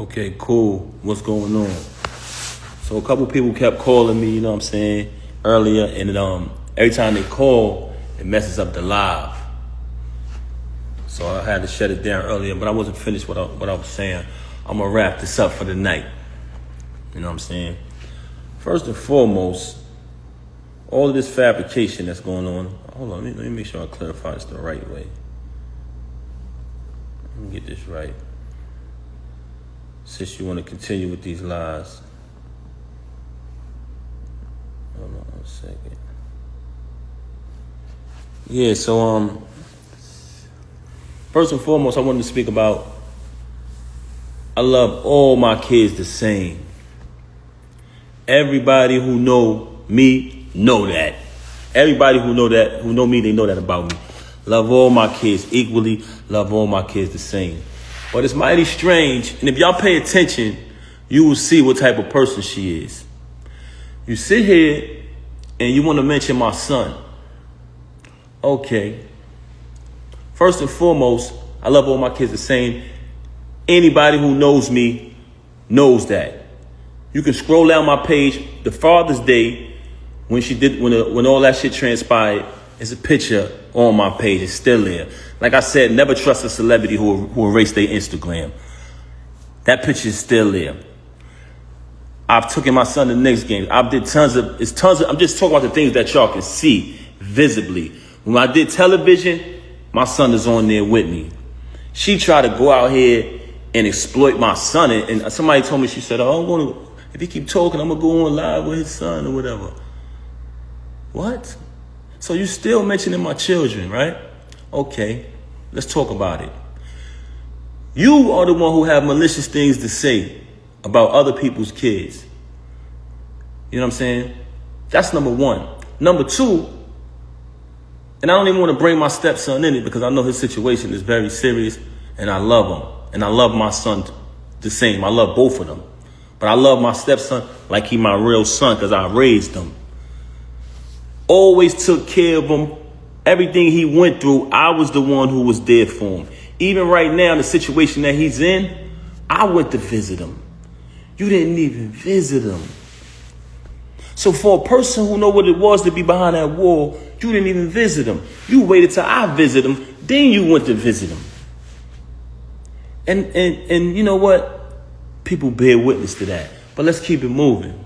Okay, cool. What's going on? So a couple people kept calling me, you know what I'm saying, earlier, and every time they call, it messes up the live. So I had to shut it down earlier, but I wasn't finished what I was saying. I'm gonna wrap this up for the night. You know what I'm saying? First and foremost, all of this fabrication that's going on. Hold on, let me make sure I clarify this the right way. Let me get this right. Since you want to continue with these lies. Hold on 1 second. Yeah, so first and foremost, I wanted to speak about I love all my kids the same. Everybody who know me know that. Everybody who know me, they know that about me. Love all my kids equally, love all my kids the same. But it's mighty strange, and if y'all pay attention, you will see what type of person she is. You sit here and you want to mention my son. Okay. First and foremost, I love all my kids the same. Anybody who knows me knows that. You can scroll down my page, the Father's Day, when all that shit transpired, there's a picture on my page. It's still there. Like I said, never trust a celebrity who erased their Instagram. That picture is still there. I've taken my son to the Knicks game. I did tons of. I'm just talking about the things that y'all can see visibly. When I did television, my son is on there with me. She tried to go out here and exploit my son, and somebody told me, she said, "Oh, I'm gonna. If he keep talking, I'm gonna go on live with his son or whatever." What? So you still mentioning my children, right? Okay, let's talk about it. You are the one who have malicious things to say about other people's kids. You know what I'm saying? That's number one. Number two, and I don't even want to bring my stepson in it because I know his situation is very serious and I love him. And I love my son the same. I love both of them. But I love my stepson like he my real son because I raised him. Always took care of him. Everything he went through, I was the one who was there for him. Even right now, the situation that he's in, I went to visit him. You didn't even visit him. So for a person who know what it was to be behind that wall, you didn't even visit him. You waited till I visit him, then you went to visit him. And you know what? People bear witness to that. But let's keep it moving.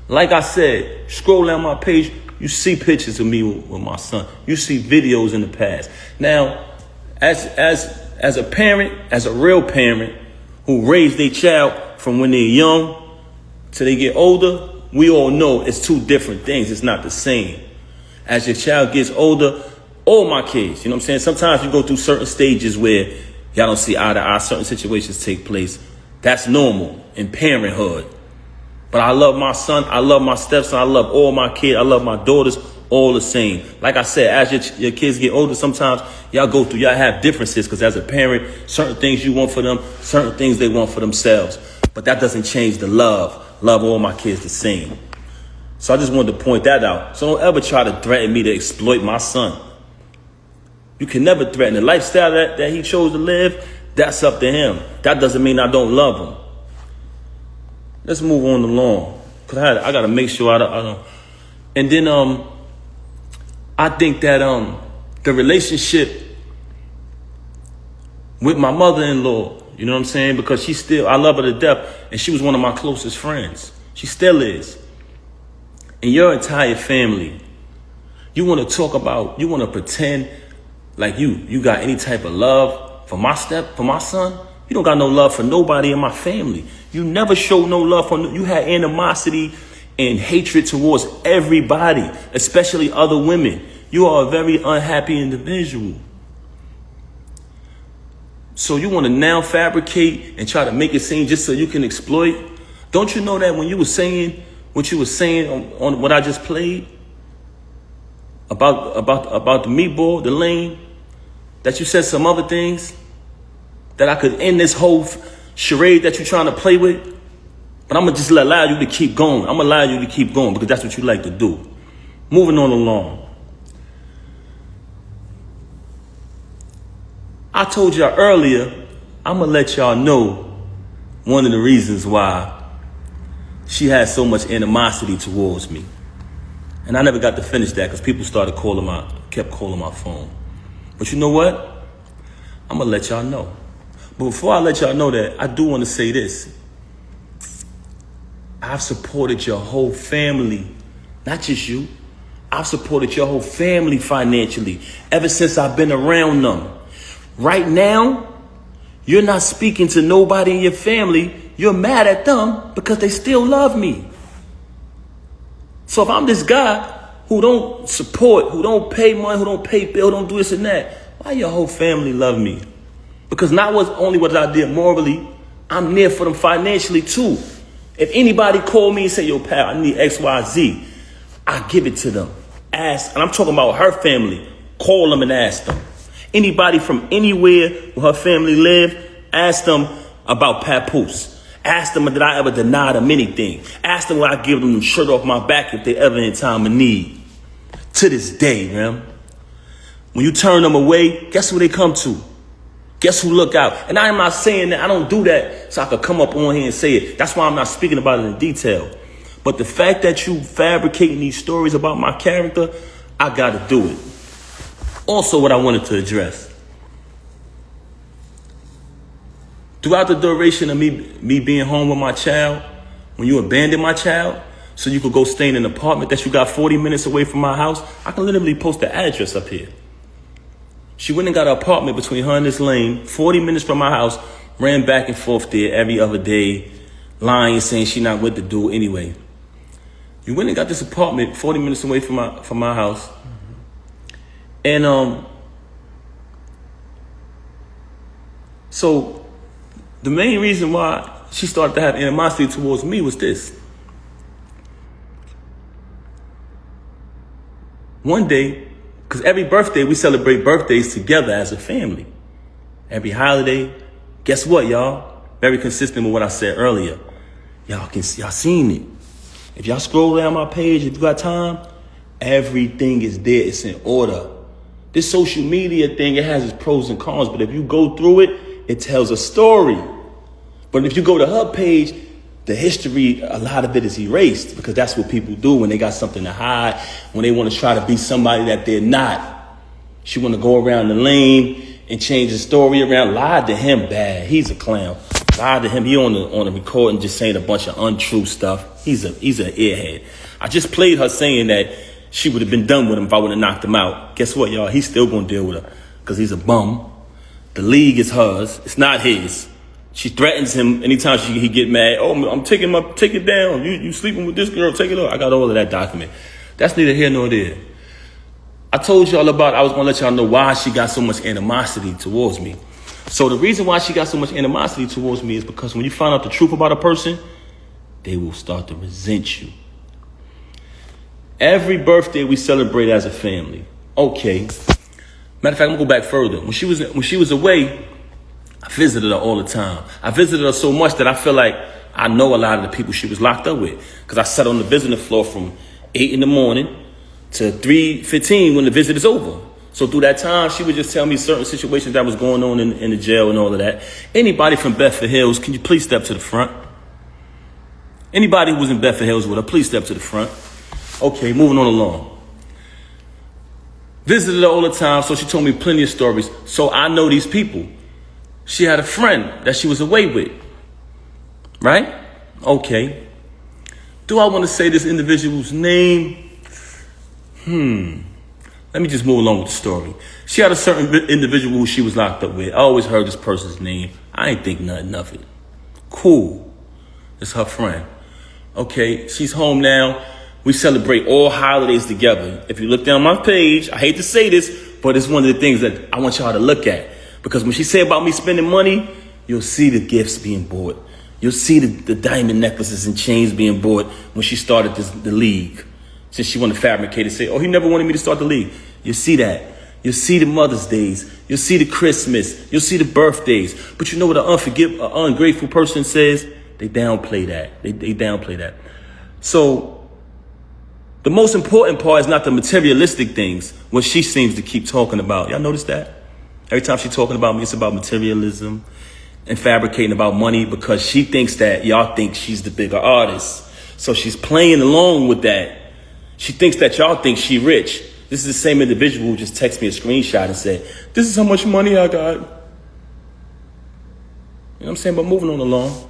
Like I said, scroll down my page, you see pictures of me with my son. You see videos in the past. Now, as a parent, as a real parent who raised their child from when they're young till they get older, we all know it's two different things. It's not the same. As your child gets older, all my kids, you know what I'm saying? Sometimes you go through certain stages where y'all don't see eye to eye, certain situations take place. That's normal in parenthood. But I love my son, I love my stepson, I love all my kids, I love my daughters, all the same. Like I said, as your kids get older, sometimes y'all have differences because as a parent, certain things you want for them, certain things they want for themselves. But that doesn't change the love. Love all my kids the same. So I just wanted to point that out. So don't ever try to threaten me to exploit my son. You can never threaten the lifestyle that he chose to live. That's up to him. That doesn't mean I don't love him. Let's move on along. Because I got to make sure I don't. And then I think that the relationship with my mother-in-law, you know what I'm saying? Because I love her to death. And she was one of my closest friends. She still is. And your entire family, you want to pretend like you got any type of love for my son. You don't got no love for nobody in my family. You never showed no love you had animosity and hatred towards everybody, especially other women. You are a very unhappy individual. So you want to now fabricate and try to make it seem just so you can exploit? Don't you know that when you were saying what you were saying on what I just played about the meatball, the lane, that you said some other things that I could end this whole charade that you're trying to play with? But I'm going to just allow you to keep going. I'm going to allow you to keep going because that's what you like to do. Moving on along. I told y'all earlier, I'm going to let y'all know one of the reasons why she had so much animosity towards me. And I never got to finish that because people kept calling my phone. But you know what? I'm going to let y'all know. But before I let y'all know that, I do want to say this. I've supported your whole family, not just you. I've supported your whole family financially ever since I've been around them. Right now, you're not speaking to nobody in your family. You're mad at them because they still love me. So if I'm this guy who don't support, who don't pay money, who don't pay bill, who don't do this and that, why your whole family love me? Because not only was I there morally, I'm there for them financially too. If anybody call me and say, yo, pal, I need X, Y, Z, I give it to them. Ask, and I'm talking about her family. Call them and ask them. Anybody from anywhere where her family live, ask them about Papoose. Ask them, did I ever deny them anything? Ask them, will I give them the shirt off my back if they ever in time of need? To this day, man. When you turn them away, guess who they come to? Guess who look out? And I am not saying that I don't do that so I could come up on here and say it. That's why I'm not speaking about it in detail. But the fact that you fabricating these stories about my character, I got to do it. Also, what I wanted to address. Throughout the duration of me being home with my child, when you abandoned my child, so you could go stay in an apartment that you got 40 minutes away from my house, I can literally post the address up here. She went and got an apartment between her and this lane, 40 minutes from my house, ran back and forth there every other day, lying, saying she not with the dude anyway. You went and got this apartment 40 minutes away from my house. And so the main reason why she started to have animosity towards me was this. One day, because every birthday, we celebrate birthdays together as a family. Every holiday. Guess what, y'all? Very consistent with what I said earlier. Y'all seen it. If y'all scroll down my page, if you got time, everything is there. It's in order. This social media thing, it has its pros and cons, but if you go through it, it tells a story. But if you go to her page, the history, a lot of it is erased because that's what people do when they got something to hide, when they want to try to be somebody that they're not. She want to go around the lane and change the story around. Lied to him bad. He's a clown. Lied to him. He on the recording just saying a bunch of untrue stuff. He's an airhead. I just played her saying that she would have been done with him if I would have knocked him out. Guess what, y'all? He's still going to deal with her because he's a bum. The league is hers. It's not his. She threatens him anytime he get mad. Oh, I'm taking take it down. You sleeping with this girl, take it up. I got all of that document. That's neither here nor there. I told y'all about, I was going to let y'all know why she got so much animosity towards me. So the reason why she got so much animosity towards me is because when you find out the truth about a person, they will start to resent you. Every birthday we celebrate as a family. Okay. Matter of fact, I'm going to go back further. When she was away, I visited her all the time. I visited her so much that I feel like I know a lot of the people she was locked up with. Because I sat on the visiting floor from 8 in the morning to 3:15 when the visit is over. So through that time, she would just tell me certain situations that was going on in the jail and all of that. Anybody from Bedford Hills, can you please step to the front? Anybody who was in Bedford Hills with her, please step to the front. Okay, moving on along. Visited her all the time, so she told me plenty of stories. So I know these people. She had a friend that she was away with. Right? Okay. Do I want to say this individual's name? Let me just move along with the story. She had a certain individual who she was locked up with. I always heard this person's name. I ain't think nothing of it. Cool. It's her friend. Okay, she's home now. We celebrate all holidays together. If you look down my page, I hate to say this, but it's one of the things that I want y'all to look at. Because when she said about me spending money, you'll see the gifts being bought. You'll see the diamond necklaces and chains being bought when she started the league. Since she wanted to fabricate and say, oh, he never wanted me to start the league. You'll see that. You'll see the Mother's Days. You'll see the Christmas. You'll see the birthdays. But you know what an ungrateful person says? They downplay that. They downplay that. So the most important part is not the materialistic things, what she seems to keep talking about. Y'all notice that? Every time she's talking about me, it's about materialism. and fabricating about money because she thinks that y'all think she's the bigger artist. So she's playing along with that. She thinks that y'all think she rich. This is the same individual who just texted me a screenshot and said, this is how much money I got. You know what I'm saying? But moving on along.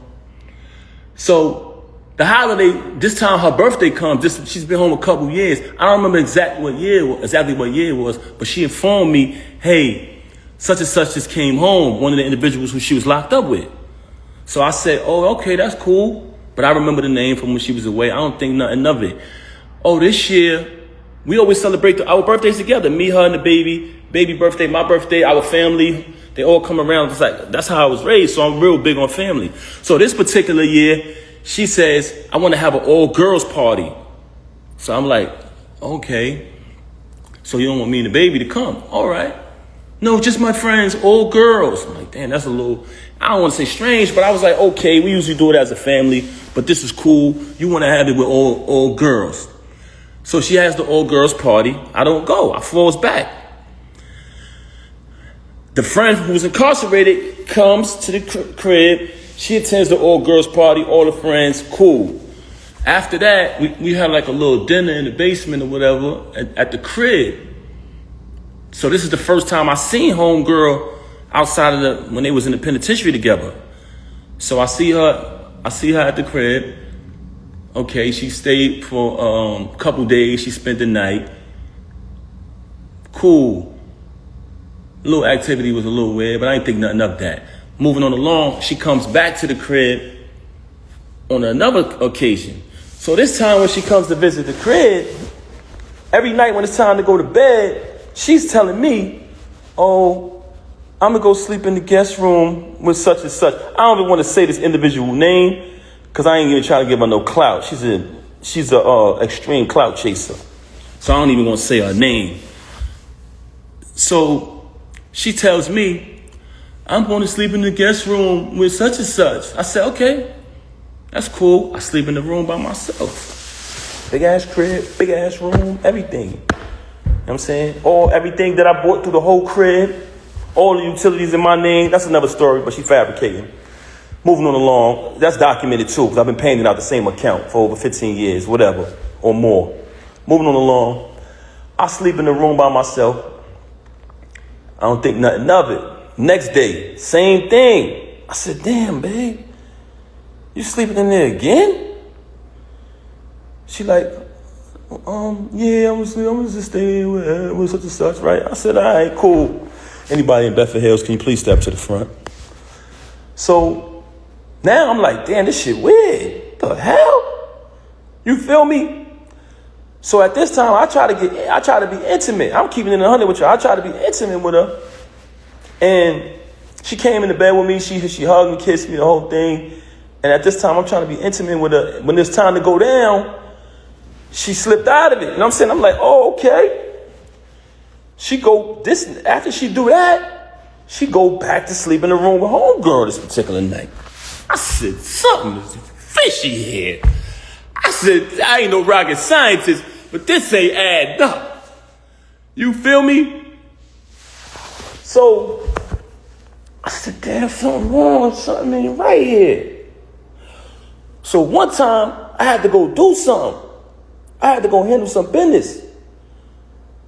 So the holiday, this time her birthday comes. She's been home a couple years. I don't remember exactly what year it was, but she informed me, hey, such and such just came home, one of the individuals who she was locked up with. So I said, oh, okay, that's cool. But I remember the name from when she was away. I don't think nothing of it. Oh, this year, we always celebrate our birthdays together. Me, her, and the baby birthday, my birthday, our family. They all come around. It's like, that's how I was raised. So I'm real big on family. So this particular year, she says, I want to have an all girls party. So I'm like, okay. So you don't want me and the baby to come? All right. No, just my friends, all girls. I'm like, damn, that's a little, I don't want to say strange, but I was like, okay, we usually do it as a family, but this is cool. You want to have it with all girls. So she has the all girls party. I don't go. I falls back. The friend who was incarcerated comes to the crib. She attends the all girls party, all the friends, cool. After that, we had like a little dinner in the basement or whatever at the crib. So this is the first time I seen homegirl outside of when they was in the penitentiary together. So I see her at the crib. Okay, she stayed for a couple days. She spent the night. Cool. Little activity was a little weird, but I didn't think nothing of that. Moving on along, she comes back to the crib on another occasion. So this time when she comes to visit the crib, every night when it's time to go to bed, she's telling me, oh, I'm going to go sleep in the guest room with such and such. I don't even want to say this individual name because I ain't even trying to give her no clout. She's a extreme clout chaser. So I don't even want to say her name. So she tells me, I'm going to sleep in the guest room with such and such. I said, okay, that's cool. I sleep in the room by myself. Big ass crib, big ass room, everything. You know what I'm saying? Everything that I bought through the whole crib, all the utilities in my name. That's another story, but she fabricating. Moving on along, that's documented too, because I've been paying it out the same account for over 15 years, whatever, or more. Moving on along, I sleep in the room by myself. I don't think nothing of it. Next day, same thing. I said, damn, babe, you sleeping in there again? She like, yeah, I'm gonna just stay with such and such, right? I said, all right, cool. Anybody in Bedford Hills, can you please step to the front? So now I'm like, damn, this shit weird. The hell? You feel me? So at this time, I try to be intimate. I'm keeping it 100 with you. I try to be intimate with her. And she came in the bed with me. She hugged me, kissed me, the whole thing. And at this time, I'm trying to be intimate with her. When it's time to go down, she slipped out of it. You know what I'm saying? I'm like, oh, okay. After she do that, she go back to sleep in the room with homegirl this particular night. I said, something is fishy here. I said, I ain't no rocket scientist, but this ain't adding up. You feel me? So I said, damn, something wrong, something ain't right here. So one time I had to go do something. I had to go handle some business.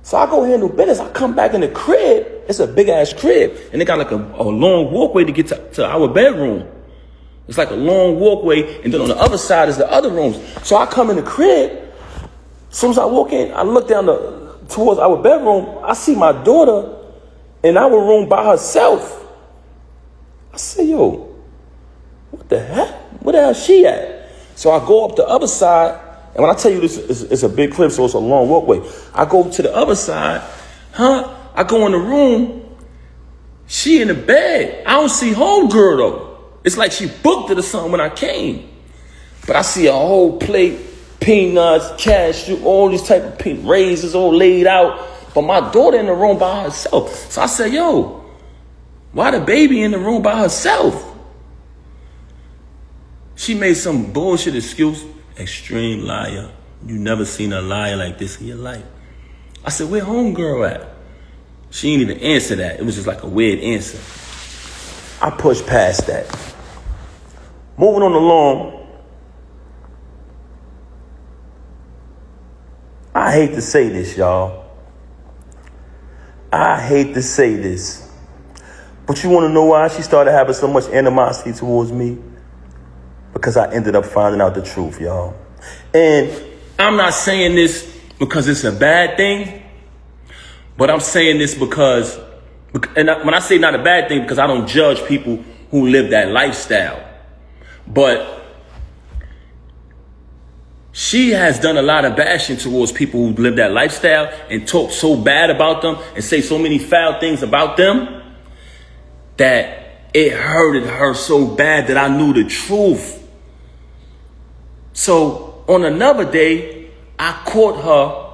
So I go handle business. I come back in the crib. It's a big ass crib. And they got like a long walkway to get to our bedroom. It's like a long walkway. And then on the other side is the other rooms. So I come in the crib. As soon as I walk in, I look down towards our bedroom. I see my daughter in our room by herself. I say, yo, what the heck? Where the hell is she at? So I go up the other side. And when I tell you this is a big crib, so it's a long walkway. I go to the other side. I go in the room. She in the bed. I don't see homegirl though. It's like she booked it or something when I came. But I see a whole plate, peanuts, cashew, all these type of raisins all laid out. But my daughter in the room by herself. So I said, yo, why the baby in the room by herself? She made some bullshit excuse. Extreme liar. You never seen a liar like this in your life. I said, where homegirl at? She didn't even answer that. It was just like a weird answer. I pushed past that. Moving on along, I hate to say this, y'all. I hate to say this. But you want to know why she started having so much animosity towards me? Because I ended up finding out the truth, y'all. And I'm not saying this because it's a bad thing, but I'm saying this because, when I say not a bad thing, because I don't judge people who live that lifestyle. But she has done a lot of bashing towards people who live that lifestyle and talk so bad about them and say so many foul things about them that it hurted her so bad that I knew the truth. So on another day, I caught her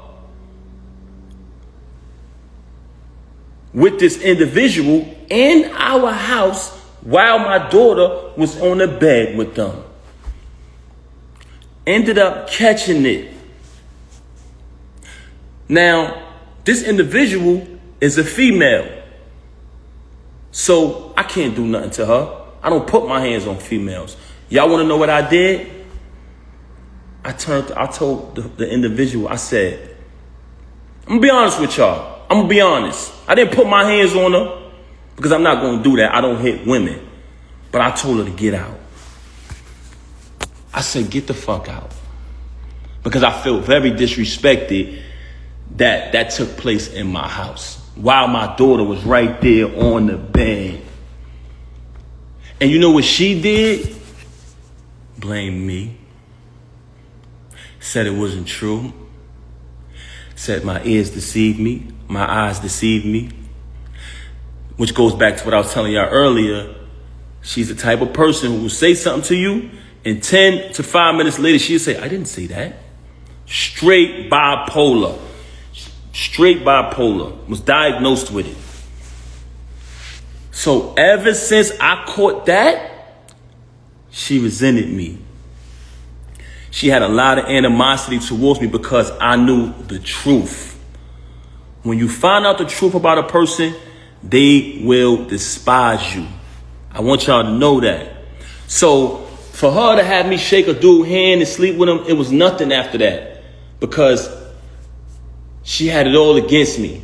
with this individual in our house while my daughter was on the bed with them. Ended up catching it. Now, this individual is a female. So I can't do nothing to her. I don't put my hands on females. Y'all want to know what I did? I told the individual, I said, I'm going to be honest with y'all. I'm going to be honest. I didn't put my hands on her because I'm not going to do that. I don't hit women. But I told her to get out. I said, get the fuck out. Because I felt very disrespected that took place in my house while my daughter was right there on the bed. And you know what she did? Blamed me. Said it wasn't true. Said my ears deceived me. My eyes deceived me. Which goes back to what I was telling y'all earlier. She's the type of person who will say something to you and 10 to 5 minutes later she'll say, I didn't say that. Straight bipolar. Straight bipolar. Was diagnosed with it. So ever since I caught that, she resented me. She had a lot of animosity towards me because I knew the truth. When you find out the truth about a person, they will despise you. I want y'all to know that. So for her to have me shake a dude's hand and sleep with him, it was nothing after that. Because she had it all against me.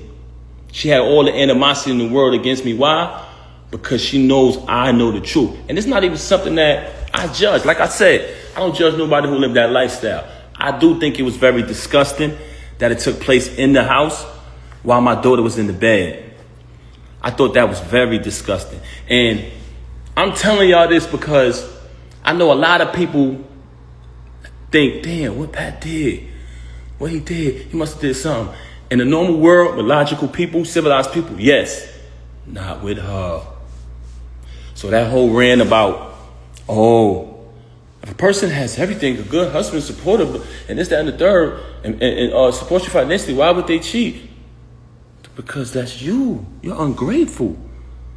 She had all the animosity in the world against me. Why? Because she knows I know the truth. And it's not even something that I judge. Like I said, I don't judge nobody who lived that lifestyle. I do think it was very disgusting that it took place in the house while my daughter was in the bed. I thought that was very disgusting. And I'm telling y'all this because I know a lot of people think, damn, what Pat did, what he did, he must have did something. In the normal world, with logical people, civilized people, yes, not with her. So that whole rant about, if a person has everything, a good husband, supportive, and this, that, and the third, and supports you financially, why would they cheat? Because that's you. You're ungrateful.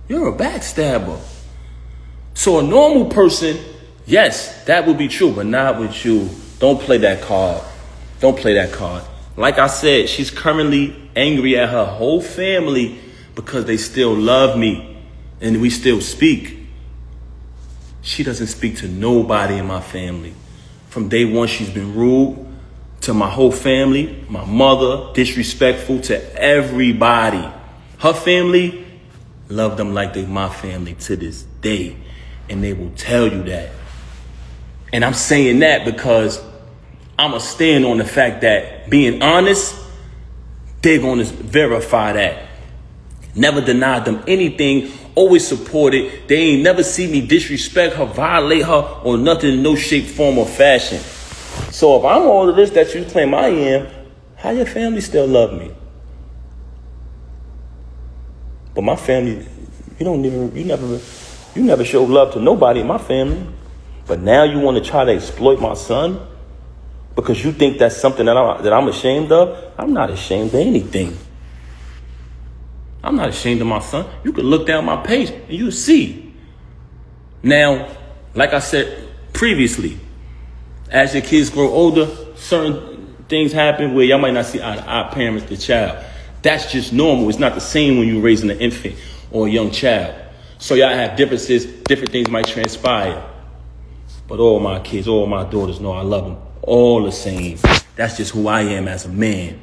You're a backstabber. So a normal person, yes, that would be true, but not with you. Don't play that card. Don't play that card. Like I said, she's currently angry at her whole family because they still love me and we still speak. She doesn't speak to nobody in my family. From day one, she's been rude to my whole family, my mother, disrespectful to everybody. Her family, love them like they my family to this day. And they will tell you that. And I'm saying that because I'm going to stand on the fact that being honest, they're going to verify that. Never denied them anything, always supported. They ain't never see me disrespect her, violate her, or nothing in no shape, form, or fashion. So if I'm all of this that you claim I am, how your family still love me? But my family, you never showed love to nobody in my family. But now you want to try to exploit my son because you think that's something that I'm ashamed of? I'm not ashamed of anything. I'm not ashamed of my son. You can look down my page and you'll see. Now, like I said previously, as your kids grow older, certain things happen where y'all might not see eye to eye parents the child. That's just normal. It's not the same when you're raising an infant or a young child. So y'all have differences, different things might transpire. But all my kids, all my daughters know I love them all the same. That's just who I am as a man.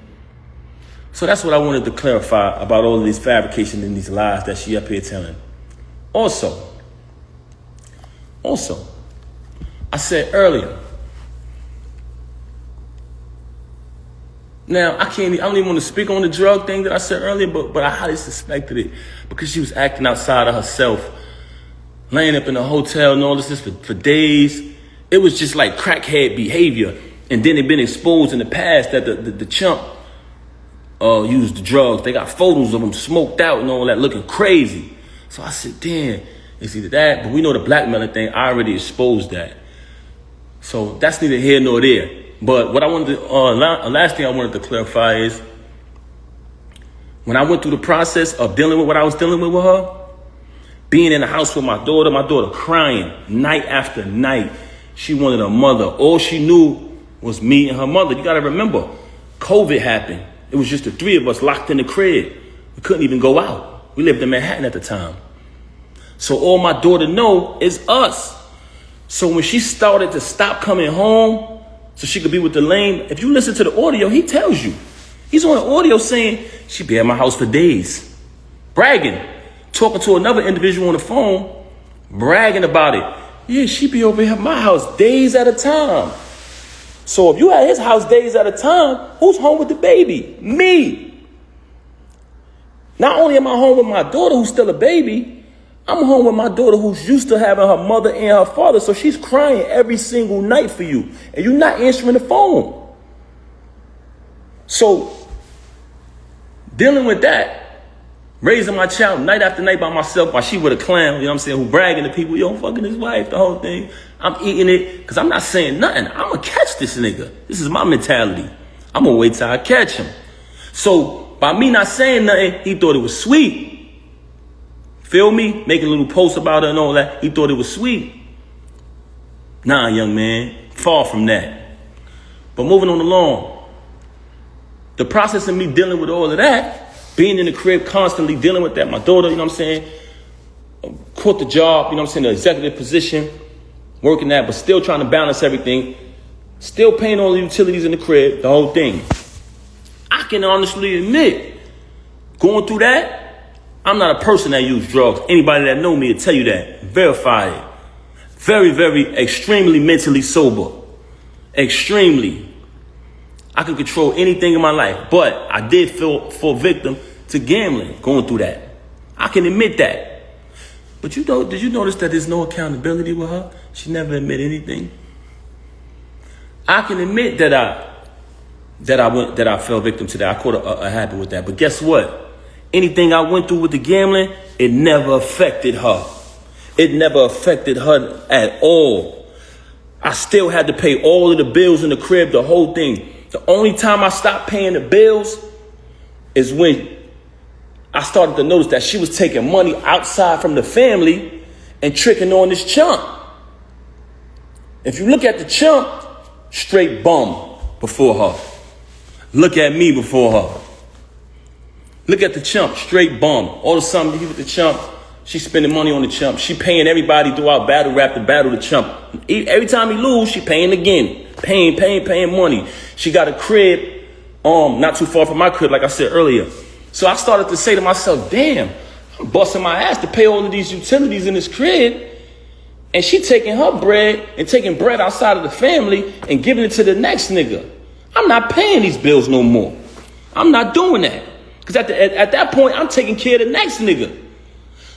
So that's what I wanted to clarify about all of these fabrications and these lies that she up here telling. Also, I said earlier, now I don't even want to speak on the drug thing that I said earlier, but I highly suspected it because she was acting outside of herself, laying up in a hotel and all this for days. It was just like crackhead behavior. And then they've been exposed in the past that the chump used the drugs. They got photos of him smoked out and all that, looking crazy. So I said, damn, it's either that, but we know the blackmailing thing, I already exposed that. So that's neither here nor there. But what I wanted to, last thing I wanted to clarify is, when I went through the process of dealing with what I was dealing with her, being in the house with my daughter crying night after night. She wanted a mother. All she knew was me and her mother. You got to remember, COVID happened. It was just the three of us locked in the crib. We couldn't even go out. We lived in Manhattan at the time. So all my daughter know is us. So when she started to stop coming home so she could be with the lame, if you listen to the audio, he tells you. He's on the audio saying she'd be at my house for days. Bragging. Talking to another individual on the phone, bragging about it. Yeah, she be over here at my house days at a time. So if you at his house days at a time, who's home with the baby? Me. Not only am I home with my daughter who's still a baby, I'm home with my daughter who's used to having her mother and her father. So she's crying every single night for you. And you're not answering the phone. So dealing with that, raising my child night after night by myself while she with a clown, you know what I'm saying, who bragging to people, yo, I'm fucking his wife, the whole thing. I'm eating it because I'm not saying nothing. I'm going to catch this nigga. This is my mentality. I'm going to wait till I catch him. So by me not saying nothing, he thought it was sweet. Feel me? Making a little post about her and all that. He thought it was sweet. Nah, young man. Far from that. But moving on along. The process of me dealing with all of that, being in the crib, constantly dealing with that. My daughter, you know what I'm saying, quit the job, you know what I'm saying, the executive position, working that, but still trying to balance everything. Still paying all the utilities in the crib, the whole thing. I can honestly admit, going through that, I'm not a person that uses drugs. Anybody that know me will tell you that. Verify it. Very, very, extremely mentally sober. Extremely. I can control anything in my life, but I did fall victim to gambling, going through that. I can admit that. But did you notice that there's no accountability with her? She never admit anything. I can admit that I fell victim to that. I caught a habit with that. But guess what? Anything I went through with the gambling, it never affected her. It never affected her at all. I still had to pay all of the bills in the crib, the whole thing. The only time I stopped paying the bills is when I started to notice that she was taking money outside from the family and tricking on this chump. If you look at the chump, straight bum before her. Look at me before her. Look at the chump, straight bum. All of a sudden, he with the chump, she's spending money on the chump. She paying everybody throughout battle rap to battle the chump. Every time he lose, she paying again. Paying money. She got a crib, not too far from my crib, like I said earlier. So I started to say to myself, damn, I'm busting my ass to pay all of these utilities in this crib. And she taking her bread and taking bread outside of the family and giving it to the next nigga. I'm not paying these bills no more. I'm not doing that. Because at that point, I'm taking care of the next nigga.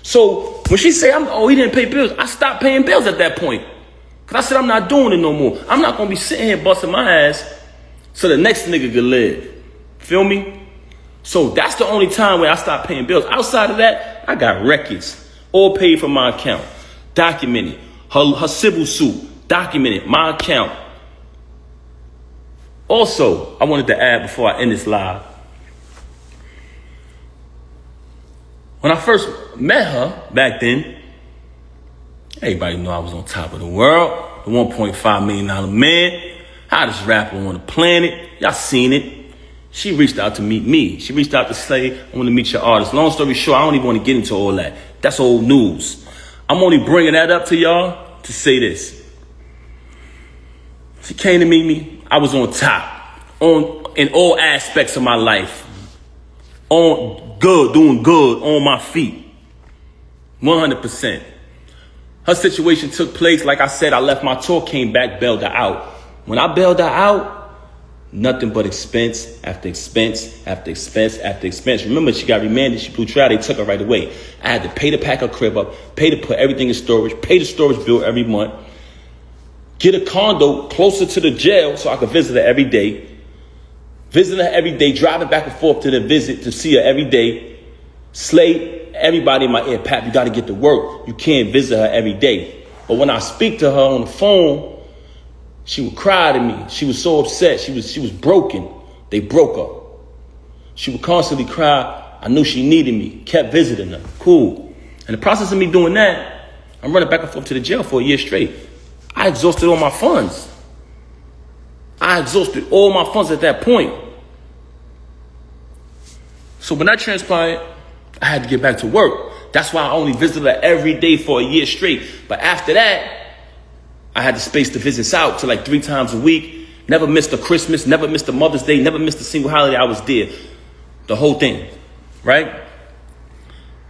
So when she say, he didn't pay bills, I stopped paying bills at that point. Because I said, I'm not doing it no more. I'm not going to be sitting here busting my ass so the next nigga could live. Feel me? So that's the only time where I stopped paying bills. Outside of that, I got records, all paid from my account, documented. Her civil suit, documented, my account. Also, I wanted to add before I end this live. When I first met her back then, everybody knew I was on top of the world. The $1.5 million man, hottest rapper on the planet. Y'all seen it. She reached out to meet me. She reached out to say, I want to meet your artist. Long story short, I don't even want to get into all that. That's old news. I'm only bringing that up to y'all to say this. She came to meet me. I was on top, in all aspects of my life. On good, doing good, on my feet. 100%. Her situation took place. Like I said, I left my tour, came back, bailed her out. When I bailed her out, nothing but expense after expense after expense after expense. Remember, she got remanded. She blew trial. They took her right away. I had to pay to pack her crib up, pay to put everything in storage, pay the storage bill every month, get a condo closer to the jail so I could visit her every day. Visiting her every day, driving back and forth to the visit to see her every day. Slay everybody in my ear, Pap, you got to get to work. You can't visit her every day. But when I speak to her on the phone, she would cry to me. She was so upset. She was broken. They broke her. She would constantly cry. I knew she needed me. Kept visiting her. Cool. In the process of me doing that, I'm running back and forth to the jail for a year straight. I exhausted all my funds. I exhausted all my funds at that point. So when that transpired, I had to get back to work. That's why I only visited her every day for a year straight. But after that, I had the space to visit out to like 3 times a week. Never missed a Christmas, never missed a Mother's Day, never missed a single holiday. I was there. The whole thing, right?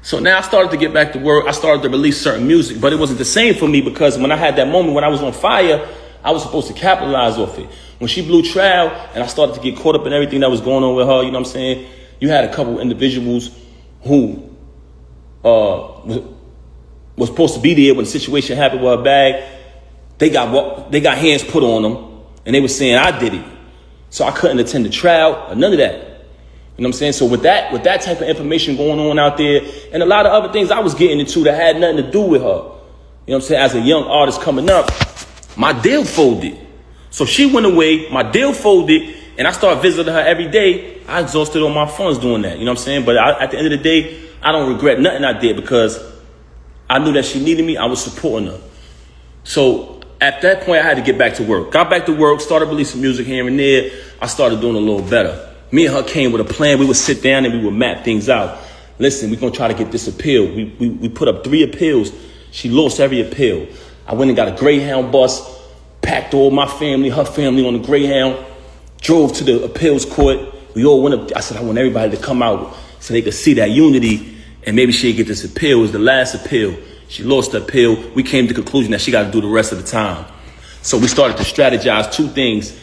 So now I started to get back to work. I started to release certain music, but it wasn't the same for me because when I had that moment when I was on fire, I was supposed to capitalize off it. When she blew trial and I started to get caught up in everything that was going on with her, you know what I'm saying? You had a couple individuals who was supposed to be there when the situation happened with her bag. They got hands put on them, and they were saying I did it. So I couldn't attend the trial or none of that. You know what I'm saying? So with that type of information going on out there, and a lot of other things I was getting into that had nothing to do with her. You know what I'm saying? As a young artist coming up, my deal folded. So she went away, my deal folded, and I started visiting her every day. I exhausted all my funds doing that. You know what I'm saying? But at the end of the day, I don't regret nothing I did because I knew that she needed me. I was supporting her. So at that point, I had to get back to work. Got back to work, started releasing music here and there. I started doing a little better. Me and her came with a plan. We would sit down and we would map things out. Listen, we're going to try to get this appeal. We put up 3 appeals. She lost every appeal. I went and got a Greyhound bus, packed all my family, her family on the Greyhound, drove to the appeals court. We all went up. I said, I want everybody to come out so they could see that unity and maybe she'd get this appeal. It was the last appeal. She lost the appeal. We came to the conclusion that she got to do the rest of the time. So we started to strategize 2 things.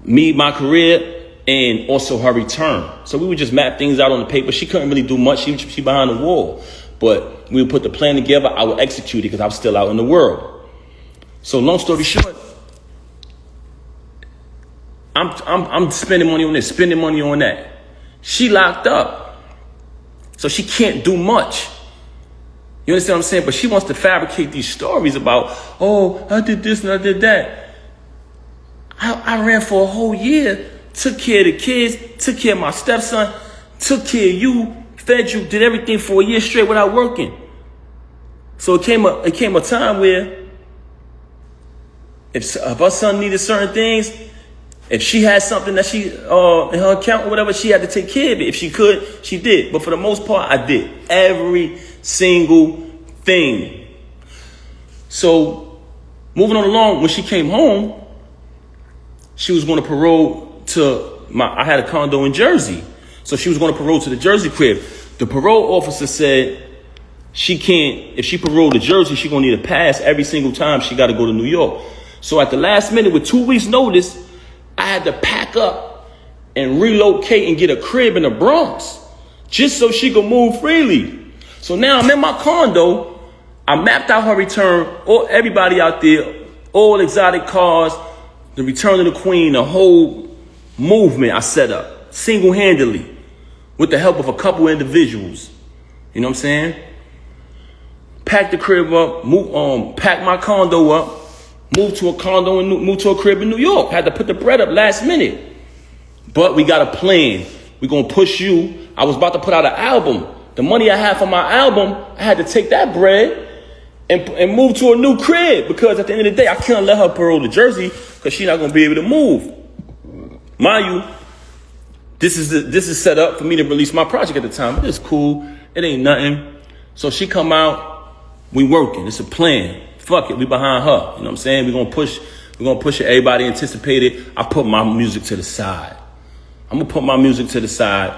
Me, my career, and also her return. So we would just map things out on the paper. She couldn't really do much. She behind the wall. But we would put the plan together. I would execute it because I was still out in the world. So long story short, I'm spending money on this, spending money on that. She locked up. So she can't do much. You understand what I'm saying? But she wants to fabricate these stories about, oh, I did this and I did that. I ran for a whole year, took care of the kids, took care of my stepson, took care of you, fed you, did everything for a year straight without working. So it came a time where if her son needed certain things, if she had something that she in her account or whatever, she had to take care of it. If she could, she did. But for the most part, I did every single thing. So moving on along, when she came home, she was going to parole to I had a condo in Jersey. So she was going to parole to the Jersey crib. The parole officer said she can't, if she paroled to Jersey, she's going to need a pass every single time she got to go to New York. So at the last minute, with 2 weeks notice, I had to pack up and relocate and get a crib in the Bronx just so she could move freely. So now I'm in my condo. I mapped out her return, everybody out there, all exotic cars, the return of the queen, the whole movement I set up single-handedly with the help of a couple individuals. You know what I'm saying? Packed the crib up, packed my condo up, moved to a condo and moved to a crib in New York. Had to put the bread up last minute. But we got a plan. We're going to push you. I was about to put out an album. The money I had for my album, I had to take that bread and move to a new crib because at the end of the day, I can't let her parole to Jersey because she's not going to be able to move. Mind you, this is set up for me to release my project at the time. It's cool. It ain't nothing. So she come out, we working. It's a plan. Fuck it, we behind her. You know what I'm saying? We're gonna push it. Everybody anticipated. I put my music to the side. I'm gonna put my music to the side.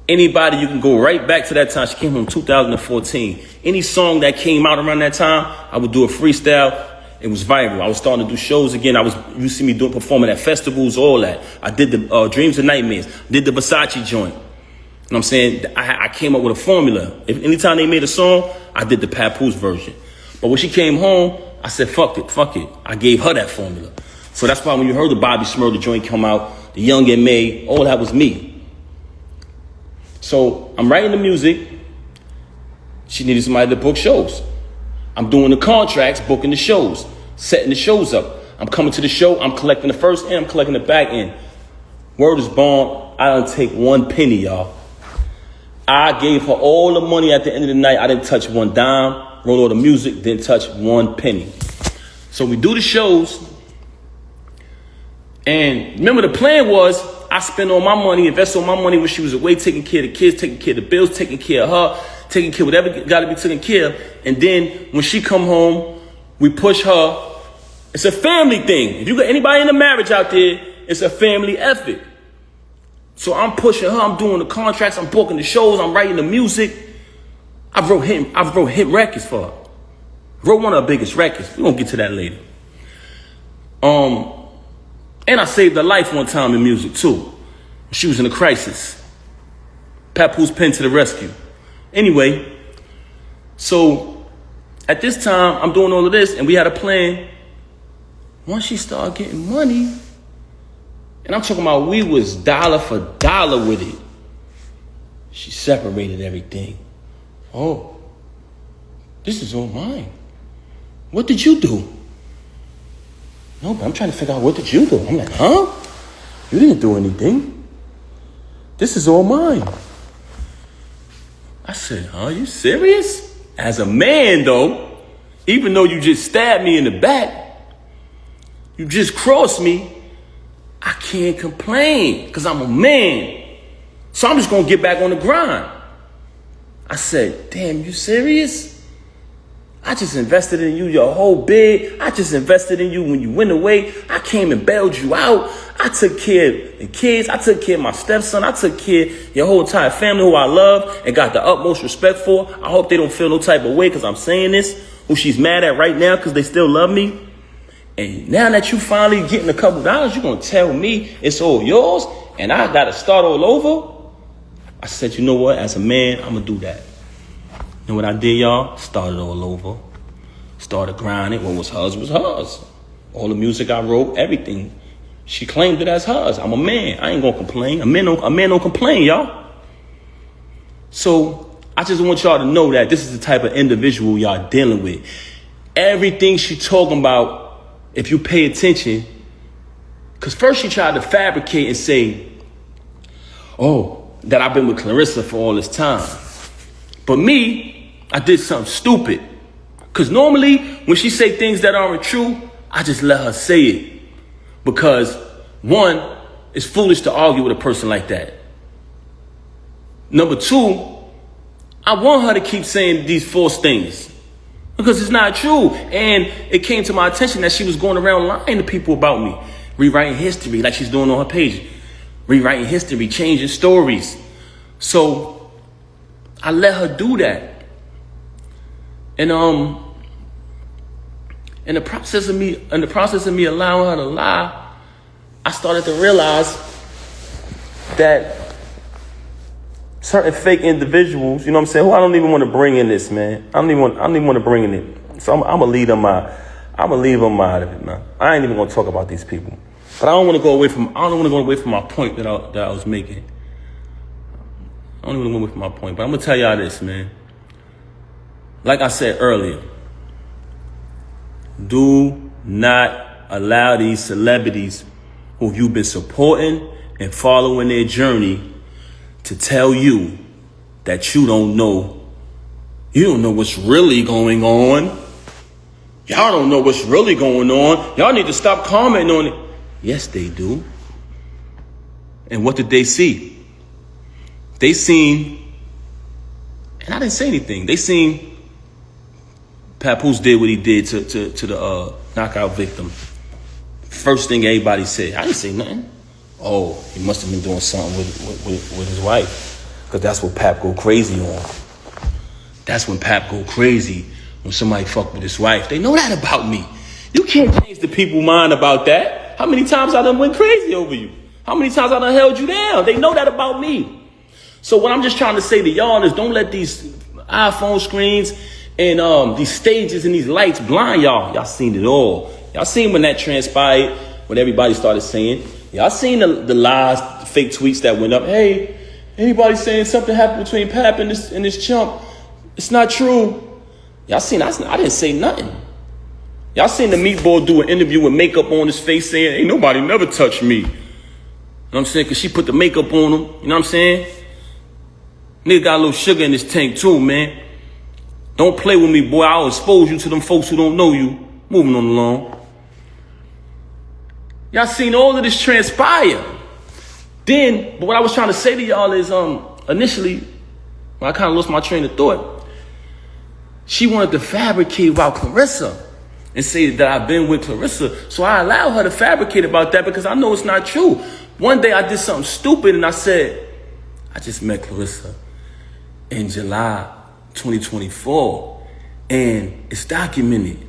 Anybody, you can go right back to that time. She came home in 2014. Any song that came out around that time, I would do a freestyle. It was viral. I was starting to do shows again. You see me performing at festivals, all that. I did the Dreams and Nightmares, did the Versace joint. You know what I'm saying? I came up with a formula. If anytime they made a song, I did the Papoose version. But when she came home, I said, fuck it. I gave her that formula. So that's why when you heard the Bobby Smurda joint come out, the Young and May, all that was me. So I'm writing the music. She needed somebody to book shows. I'm doing the contracts, booking the shows, setting the shows up. I'm coming to the show. I'm collecting the first end. I'm collecting the back end. Word is born. I don't take one penny, y'all. I gave her all the money at the end of the night. I didn't touch one dime. Wrote all the music. Didn't touch one penny. So we do the shows. And remember, the plan was I spend all my money, invest all my money when she was away, taking care of the kids, taking care of the bills, taking care of her, taking care of whatever got to be taken care of. And then when she come home, we push her. It's a family thing. If you got anybody in a marriage out there, it's a family effort. So I'm pushing her. I'm doing the contracts. I'm booking the shows. I'm writing the music. I wrote hit records for her. Wrote one of her biggest records. We're going to get to that later. And I saved her life one time in music, too. She was in a crisis. Papoose pen to the rescue. Anyway, so at this time, I'm doing all of this, and we had a plan. Once she started getting money, and I'm talking about we was dollar for dollar with it, she separated everything. Oh, this is all mine. What did you do? No, but I'm trying to figure out, what did you do? I'm like, huh? You didn't do anything. This is all mine. I said, huh, you serious? As a man, though, even though you just stabbed me in the back, you just crossed me, I can't complain because I'm a man. So I'm just going to get back on the grind. I said, damn, you serious? I just invested in you your whole bid. I just invested in you when you went away. I came and bailed you out. I took care of the kids. I took care of my stepson. I took care of your whole entire family who I love and got the utmost respect for. I hope they don't feel no type of way because I'm saying this, who she's mad at right now because they still love me. And now that you finally getting a couple dollars, you're going to tell me it's all yours and I got to start all over? I said, you know what? As a man, I'm going to do that. And what I did, y'all, started all over. Started grinding. What was hers was hers. All the music I wrote, everything. She claimed it as hers. I'm a man. I ain't gonna complain. A man don't complain, y'all. So I just want y'all to know that this is the type of individual y'all dealing with. Everything she talking about, if you pay attention, because first she tried to fabricate and say, oh, that I've been with Clarissa for all this time. But me, I did something stupid. Because normally, when she say things that aren't true, I just let her say it. Because, one, it's foolish to argue with a person like that. Number two, I want her to keep saying these false things. Because it's not true. And it came to my attention that she was going around lying to people about me. Rewriting history like she's doing on her page. Rewriting history, changing stories. So I let her do that. And in the process of me allowing her to lie, I started to realize that certain fake individuals, you know what I'm saying, who I don't even want to bring in this, man. I don't even want to bring in it. So I'm gonna leave them out of it, man. I ain't even gonna talk about these people. But I don't want to go away from my point that I was making. I don't even want to go away from my point. But I'm gonna tell y'all this, man. Like I said earlier, do not allow these celebrities who you've been supporting and following their journey to tell you that you don't know what's really going on. Y'all don't know what's really going on. Y'all need to stop commenting on it. Yes, they do. And what did they see? They seen And I didn't say anything. They seen Papoose did what he did to the knockout victim. First thing everybody said, I didn't say nothing. Oh, he must have been doing something with his wife. Because that's what Pap go crazy on. That's when Pap go crazy, when somebody fuck with his wife. They know that about me. You can't change the people's mind about that. How many times I done went crazy over you? How many times I done held you down? They know that about me. So what I'm just trying to say to y'all is don't let these iPhone screens and these stages and these lights blind y'all. Y'all seen it all. Y'all seen when that transpired, when everybody started saying. Y'all seen the lies, the fake tweets that went up. Hey, anybody saying something happened between Pap and this chump? It's not true. Y'all seen, I didn't say nothing. Y'all seen the meatball do an interview with makeup on his face saying, ain't nobody never touched me. You know what I'm saying? Because she put the makeup on him. You know what I'm saying? Nigga got a little sugar in his tank too, man. Don't play with me, boy. I'll expose you to them folks who don't know you. Moving on along. Y'all seen all of this transpire. Then, but what I was trying to say to y'all is, initially, when I kind of lost my train of thought, she wanted to fabricate about Clarissa and say that I've been with Clarissa. So I allowed her to fabricate about that because I know it's not true. One day I did something stupid and I said, I just met Clarissa in July 2024, and it's documented.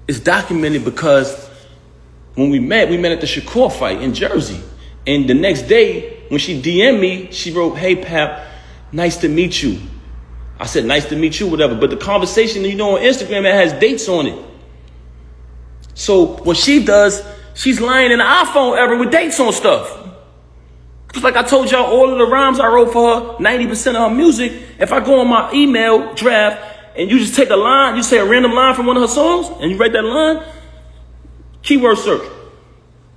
It's documented because when we met at the Shakur fight in Jersey. And the next day, when she DM'd me, she wrote, hey, Pap, nice to meet you. I said, nice to meet you, whatever. But the conversation, on Instagram, it has dates on it. So what she does, she's lying in the iPhone ever with dates on stuff. Just like I told y'all, all of the rhymes I wrote for her, 90% of her music, if I go on my email draft and you just take a line, you say a random line from one of her songs, and you write that line, keyword search,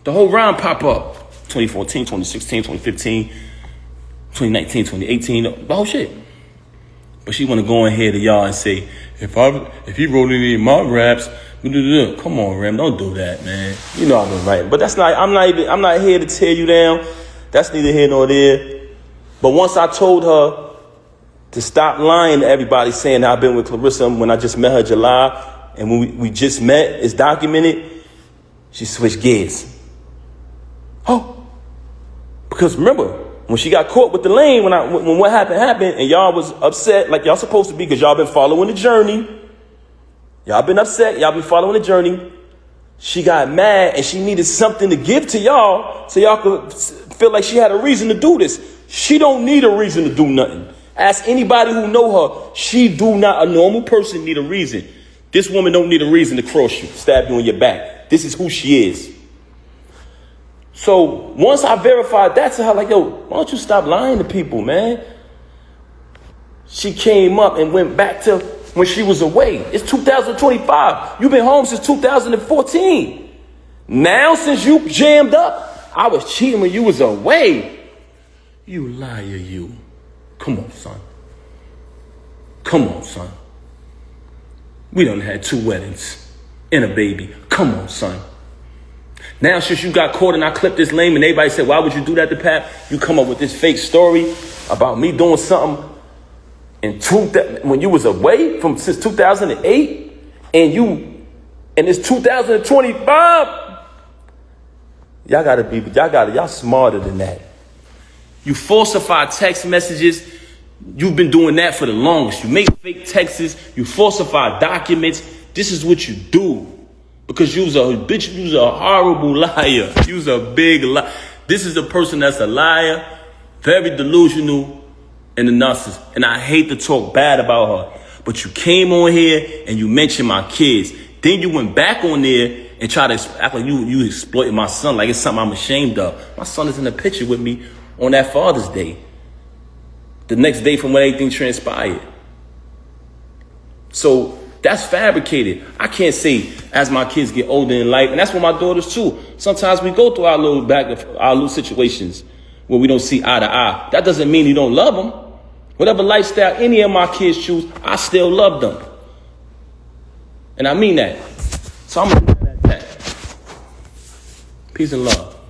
the whole rhyme pop up. 2014, 2016, 2015, 2019, 2018, the whole shit. But she want to go in here to y'all and say, if he wrote any of my raps, come on, Rem, don't do that, man. You know I've been writing. But that's not, I'm not here to tear you down. That's neither here nor there. But once I told her to stop lying to everybody saying that I've been with Clarissa when I just met her July, and when we just met, it's documented, she switched gears. Oh, because remember, when she got caught with the lane, when what happened, and y'all was upset like y'all supposed to be because y'all been following the journey. Y'all been upset. Y'all been following the journey. She got mad and she needed something to give to y'all so y'all could feel like she had a reason to do this. She don't need a reason to do nothing. Ask anybody who know her. A normal person need a reason. This woman don't need a reason to cross you, stab you in your back. This is who she is. So once I verified that to her, like, yo, why don't you stop lying to people, man? She came up and went back to when she was away. It's 2025. You've been home since 2014. Now, since you jammed up, I was cheating when you was away. You liar, you. Come on, son. Come on, son. We done had 2 weddings and a baby. Come on, son. Now, since you got caught and I clipped this lame and everybody said, why would you do that to Pap? You come up with this fake story about me doing something when you was away since 2008 and it's 2025. Y'all smarter than that. You falsify text messages. You've been doing that for the longest. You make fake texts. You falsify documents. This is what you do. Because you was a bitch, you was a horrible liar. You was a big liar. This is a person that's a liar, very delusional, and a narcissist. And I hate to talk bad about her. But you came on here and you mentioned my kids. Then you went back on there and tried to act like you exploited my son, like it's something I'm ashamed of. My son is in the picture with me on that Father's Day. The next day from when everything transpired. So that's fabricated. I can't say as my kids get older in life, and that's with my daughters too. Sometimes we go through our little situations where we don't see eye to eye. That doesn't mean you don't love them. Whatever lifestyle any of my kids choose, I still love them. And I mean that. So I'm gonna leave it at that. Peace and love.